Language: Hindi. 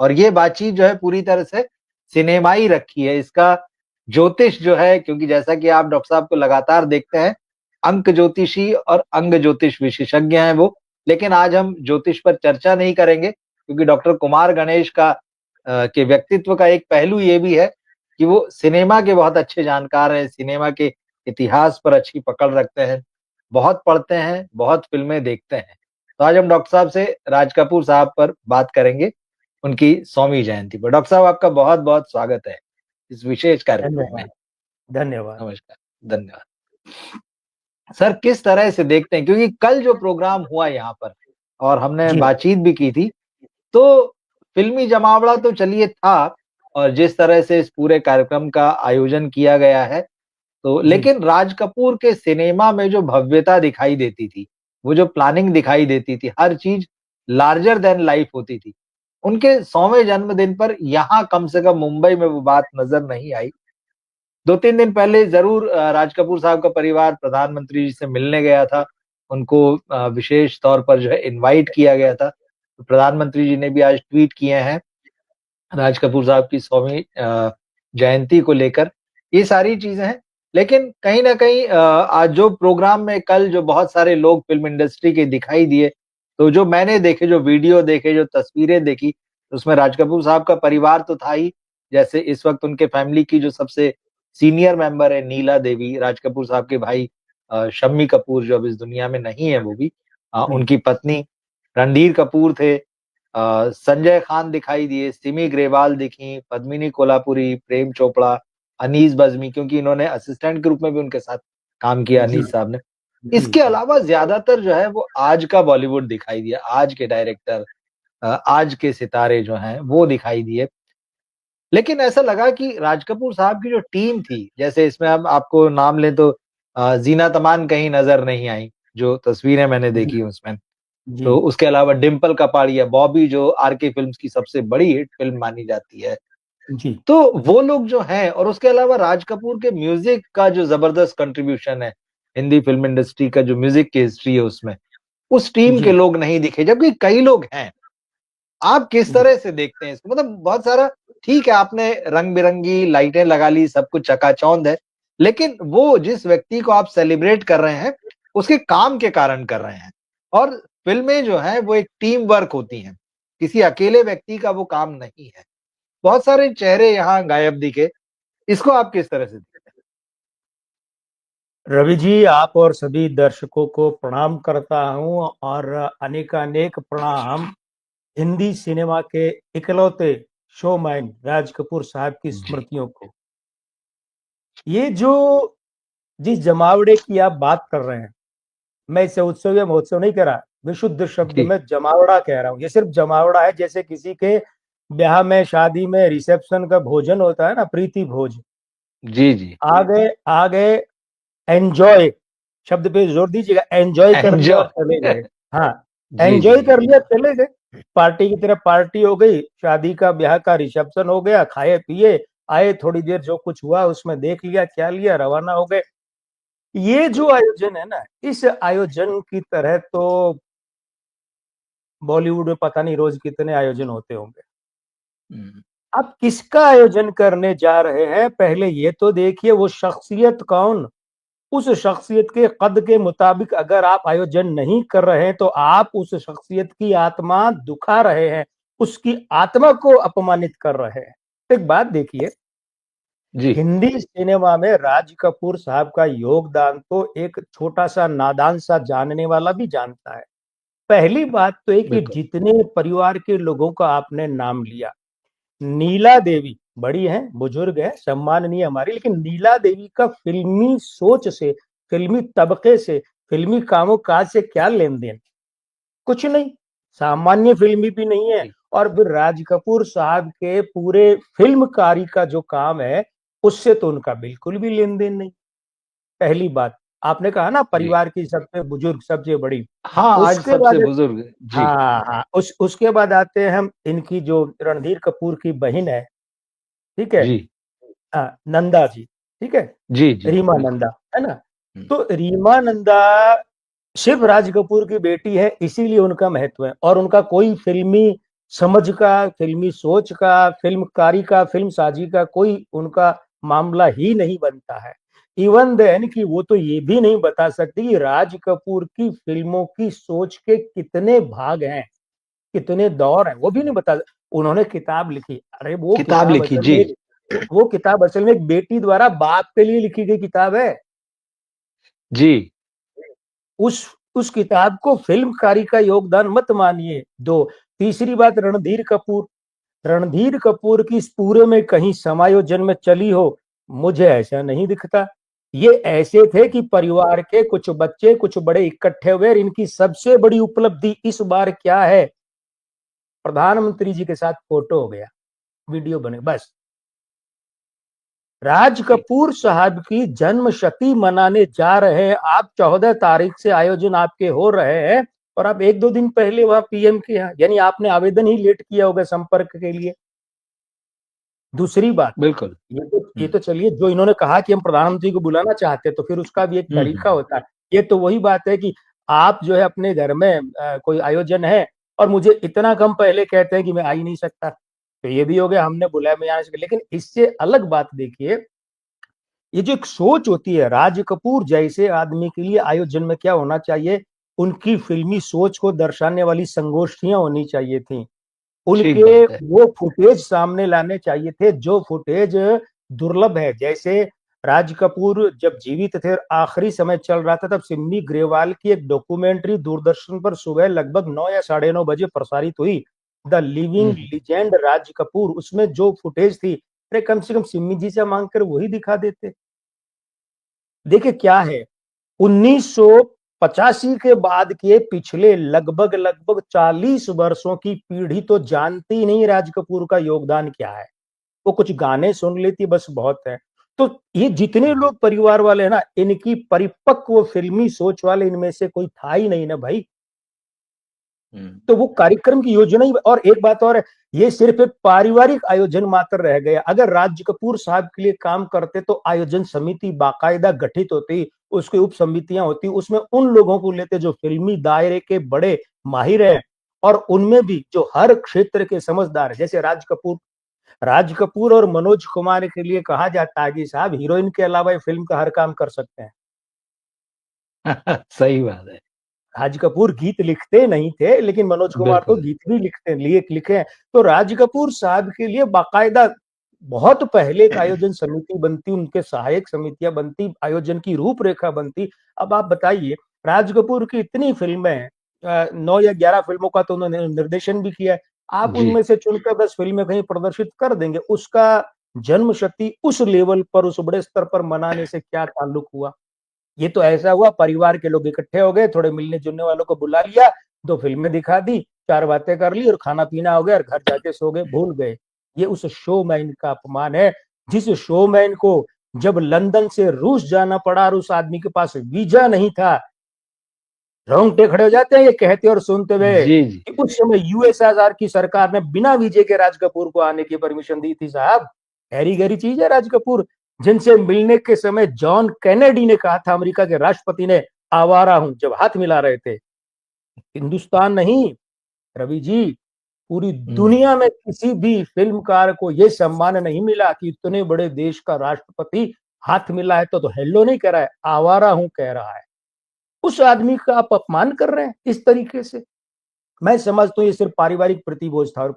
और ये बातचीत जो है पूरी तरह से सिनेमाई रखी है। इसका ज्योतिष जो है, क्योंकि जैसा कि आप डॉक्टर साहब को लगातार देखते हैं, अंक ज्योतिषी और अंग ज्योतिष विशेषज्ञ हैं वो। लेकिन आज हम ज्योतिष पर चर्चा नहीं करेंगे, क्योंकि डॉक्टर कुमार गणेश का के व्यक्तित्व का एक पहलू ये भी है कि वो सिनेमा के बहुत अच्छे जानकार हैं, सिनेमा के इतिहास पर अच्छी पकड़ रखते हैं, बहुत पढ़ते हैं, बहुत फ़िल्में देखते हैं। तो आज हम डॉक्टर साहब से राज कपूर साहब पर बात करेंगे, उनकी 100वीं जयंती पर। डॉक्टर साहब, आपका बहुत-बहुत स्वागत है इस विशेष कार्यक्रम में। धन्यवाद। धन्यवाद। नमस्कार, धन्यवाद। सर, किस तरह से देखते हैं, क्योंकि कल जो प्रोग्राम हुआ यहाँ पर और हमने जी। बातचीत भी की थी, तो फ़िल्मी जमावड़ा तो चलिए था, और जिस तरह से इस पूरे कार्यक्रम का आयोजन किया गया है, तो जी। लेकिन राज कपूर के सिनेमा में जो भव्यता दिखाई देती थी, वो जो प्लानिंग दिखाई देती थी, हर चीज़ लार्जर दैन लाइफ होती थी। उनके 100वें जन्मदिन पर यहाँ कम से कम मुंबई में वो बात नज़र नहीं आई। 2-3 दिन पहले ज़रूर राज कपूर साहब का परिवार प्रधानमंत्री जी से मिलने गया था। उनको विशेष तौर पर जो है इनवाइट किया गया था। तो प्रधानमंत्री जी ने भी आज ट्वीट किए हैं राज कपूर साहब की 100वीं जयंती को लेकर। ये सारी चीज़ें हैं। लेकिन कहीं न कहीं आज जो प्रोग्राम में कल जो बहुत सारे लोग फ़िल्म इंडस्ट्री के दिखाई दिए, तो जो मैंने देखे, जो वीडियो देखे, जो तस्वीरें देखी, उसमें राज कपूर साहब का परिवार तो था ही। जैसे इस वक़्त उनके फैमिली की जो सबसे सीनियर मेंबर है नीला देवी, राज कपूर साहब के भाई शम्मी कपूर, जो अब इस दुनिया में नहीं है वो भी। हुँ। उनकी पत्नी रणधीर कपूर थे, संजय खान दिखाई दिए, सिमी ग्रेवाल दिखीं, पद्मिनी कोल्हापुरी, प्रेम चोपड़ा, अनीस बज़्मी, क्योंकि इन्होंने असिस्टेंट के रूप में भी उनके साथ काम किया जी। अनीस साहब ने। जी, इसके जी। अलावा ज़्यादातर जो है वो आज का बॉलीवुड दिखाई दिया, आज के डायरेक्टर, आज के सितारे जो हैं वो दिखाई दिए। लेकिन ऐसा लगा कि राज कपूर साहब की जो टीम थी, जैसे इसमें अब आपको नाम लें तो ज़ीनत अमान कहीं नज़र नहीं आई, जो तस्वीरें मैंने जी, देखी उसमें। जी, तो उसके अलावा डिंपल कपाड़िया, बॉबी, जो आरके फ़िल्म्स की सबसे बड़ी हिट फ़िल्म मानी जाती है। जी, तो वो लोग जो हैं, और उसके अलावा राज कपूर के म्यूज़िक का जो ज़बरदस्त कंट्रीब्यूशन है, हिंदी फ़िल्म इंडस्ट्री का जो म्यूज़िक की हिस्ट्री है उसमें, उस टीम के जी, लोग नहीं दिखे, जबकि कई लोग हैं। आप किस जी। तरह से देखते हैं इसको? मतलब बहुत सारा, ठीक है, आपने रंग-बिरंगी लाइटें लगा ली, सब कुछ चकाचौंध है, लेकिन वो जिस व्यक्ति को आप सेलिब्रेट कर रहे हैं, उसके काम के कारण कर रहे हैं। और फ़िल्में जो हैं, वो एक टीम वर्क होती हैं, किसी अकेले व्यक्ति का वो काम नहीं है। बहुत सारे चेहरे यहाँ गायब दिखे, इसको आप किस तरह से देखते रवि जी, आप और सभी दर्शकों को प्रणाम करता हूँ और अनेकानेक प्रणाम हिंदी सिनेमा के इकलौते शोमैन राज कपूर साहब की हैं? जी, स्मृतियों को। ये जो जिस जमावड़े की आप बात कर रहे हैं, मैं इसे उत्सव या महोत्सव नहीं कह रहा, विशुद्ध शब्द जी, में जमावड़ा कह रहा हूँ। ये सिर्फ जमावड़ा है, जैसे किसी के ब्याह में, शादी में रिसेप्शन का भोजन होता है ना, प्रीति भोज। जी, जी। आ गए एन्जॉय, शब्द पे जोर दीजिएगा, एन्जॉय कर लिया और चले एन्जॉय। गए। हाँ, जी, एन्जॉय जी, कर लिया, चले गए। पार्टी की तरह पार्टी हो गई, शादी का ब्याह का रिसेप्शन हो गया, खाए पिए, आए, थोड़ी देर जो कुछ हुआ उसमें देख लिया, क्या लिया, रवाना हो गए। ये जो आयोजन है ना, इस आयोजन की तरह तो बॉलीवुड में पता नहीं रोज कितने आयोजन होते होंगे। हुँ, आप किसका आयोजन करने जा रहे हैं, पहले ये तो देखिए वो शख्सियत कौन। उस शख्सियत के कद के मुताबिक अगर आप आयोजन नहीं कर रहे हैं तो आप उस शख्सियत की आत्मा दुखा रहे हैं, उसकी आत्मा को अपमानित कर रहे हैं। एक बात देखिए, जी, हिंदी सिनेमा में राज कपूर साहब का योगदान तो एक छोटा सा नादान सा जानने वाला भी जानता है। पहली बात तो है कि बिल्कुल। जितने परिवार के लोगों का आपने नाम लिया, नीला देवी बड़ी हैं, बुजुर्ग है, सम्माननीय हमारी, लेकिन नीला देवी का फिल्मी सोच से, फिल्मी तबके से, फिल्मी कामों काज से क्या लेन देन? कुछ नहीं, सामान्य फिल्मी भी नहीं है। जी, और फिर राज कपूर साहब के पूरे फिल्मकारी का जो काम है, उससे तो उनका बिल्कुल भी लेन देन नहीं। पहली बात, आपने कहा ना जी। परिवार की सबसे बुजुर्ग, सबसे बड़ी। हाँ, आज उसके सबसे बाद बुजुर्ग। जी, हाँ, हाँ, उसके बाद आते हैं हम, इनकी जो रणधीर कपूर की बहन है, ठीक है? जी, नंदा जी, ठीक है? जी, जी, रीमा बिल्कुल। नंदा, है ना? हुँ, तो रीमा नंदा सिर्फ राज कपूर की बेटी है, इसीलिए उनका महत्व है, और उनका कोई फ़िल्मी समझ का, फिल्मी सोच का, फिल्मकारी का, फिल्म साजी का कोई उनका मामला ही नहीं बनता है। इवन देन कि वो तो ये भी नहीं बता सकती कि राज कपूर की फिल्मों की सोच के कितने भाग हैं, कितने दौर हैं, वो भी नहीं बता। उन्होंने किताब लिखी, अरे किताब लिखी जी। वो किताब असल में एक बेटी द्वारा बाप के लिए लिखी गई किताब है। जी। उस उस किताब को फिल्मकारी का योगदान मत मानिए। दो, तीसरी बात, रणधीर कपूर की इस पूरे में कहीं समायोजन में चली हो, मुझे ऐसा नहीं दिखता। ये ऐसे थे कि परिवार के कुछ बच्चे कुछ बड़े इकट्ठे हुए, इनकी सबसे बड़ी उपलब्धि इस बार क्या है, प्रधानमंत्री जी के साथ फोटो हो गया, वीडियो बने, बस। राज कपूर साहब की जन्म शती मनाने जा रहे हैं आप, 14 तारीख से आयोजन आपके हो रहे हैं, और आप 1-2 दिन पहले वहां पीएम के यहाँ, यानी आपने आवेदन ही लेट किया होगा संपर्क के लिए। दूसरी बात, बिल्कुल। ये तो चलिए, जो इन्होंने कहा कि हम प्रधानमंत्री को बुलाना चाहते हैं, तो फिर उसका भी एक तरीका होता है। ये तो वही बात है कि आप जो है अपने घर में कोई आयोजन है और मुझे इतना कम पहले कहते हैं कि मैं आ ही नहीं सकता, तो ये भी हो गया, हमने बुलाया मैं आ नहीं सकता। लेकिन इससे अलग बात देखिए, ये जो एक सोच होती है, राज कपूर जैसे आदमी के लिए आयोजन में क्या होना चाहिए, उनकी फिल्मी सोच को दर्शाने वाली संगोष्ठियां होनी चाहिए थी, ठीक उनके बात है। वो फुटेज सामने लाने चाहिए थे जो फुटेज दुर्लभ है। जैसे राज कपूर जब जीवित थे और आखिरी समय चल रहा था, तब सिमी ग्रेवाल की एक डॉक्यूमेंट्री दूरदर्शन पर सुबह लगभग 9 या 9:30 बजे प्रसारित हुई, the living legend Raj Kapoor. उसमें जो फुटेज थी, अरे कम से कम सिमी जी से मांगकर वही दिखा देते। देखिए क्या है, 1985 के बाद के पिछले लगभग लगभग 40 वर्षों की पीढ़ी तो जानती नहीं राज कपूर का योगदान क्या है। वो कुछ गाने सुन लेती बस, बहुत है। तो ये जितने लोग परिवार वाले हैं ना, इनकी परिपक्व फिल्मी सोच वाले इनमें से कोई था ही नहीं ना भाई। तो वो कार्यक्रम की योजना ही, और एक बात और है, ये सिर्फ एक पारिवारिक आयोजन मात्र रह गया। अगर राज कपूर साहब के लिए काम करते तो आयोजन समिति बाकायदा गठित होती, उसकी उप समितियां होती, उसमें उन लोगों को लेते जो फिल्मी दायरे के बड़े माहिर हैं, और उनमें भी जो हर क्षेत्र के समझदार है। जैसे राज कपूर और मनोज कुमार के लिए कहा जाता है कि साहब हीरोइन के अलावा ये फिल्म का हर काम कर सकते हैं। सही बात है। राज कपूर गीत लिखते नहीं थे, लेकिन मनोज कुमार तो बिल्कुल। गीत भी लिखे हैं। तो राज कपूर साहब के लिए बाकायदा बहुत पहले एक आयोजन समिति बनती, उनके सहायक समितियां बनती, आयोजन की रूपरेखा बनती। अब आप बताइए, राज कपूर की इतनी फिल्में हैं, 9 या 11 फिल्मों का तो उन्होंने निर्देशन भी किया है। आप जी। उनमें से चुनकर 10 फिल्में कहीं प्रदर्शित कर देंगे, उसका जन्म शती उस लेवल पर, उस बड़े स्तर पर मनाने से क्या ताल्लुक हुआ। ये तो ऐसा हुआ, परिवार के लोग इकट्ठे हो गए, थोड़े मिलने जुलने वालों को बुला लिया, 2 फिल्में दिखा दी, 4 बातें कर ली और खाना पीना हो गया और घर जाके सो गए, भूल गए। ये उस शोमैन का अपमान है, जिस शोमैन को जब लंदन से रूस जाना पड़ा और उस आदमी के पास वीजा नहीं था, रोंगटे खड़े हो जाते हैं ये कहते और सुनते हुए जी, जी। कि उस समय यूएसएसआर की सरकार ने बिना वीजे के राज कपूर को आने की परमिशन दी थी। साहब हैरी गहरी चीज है राज कपूर, जिनसे मिलने के समय जॉन कैनेडी ने कहा था, अमेरिका के राष्ट्रपति ने, आवारा हूं, जब हाथ मिला रहे थे। हिंदुस्तान नहीं, रवि जी, पूरी दुनिया में किसी भी फिल्मकार को यह सम्मान नहीं मिला कि इतने बड़े देश का राष्ट्रपति हाथ मिला है तो हेलो नहीं कह रहा है, आवारा हूं कह रहा है। उस आदमी का आप अपमान कर रहे हैं इस तरीके से। मैं समझता हूँ ये सिर्फ पारिवारिक प्रतिभोज था और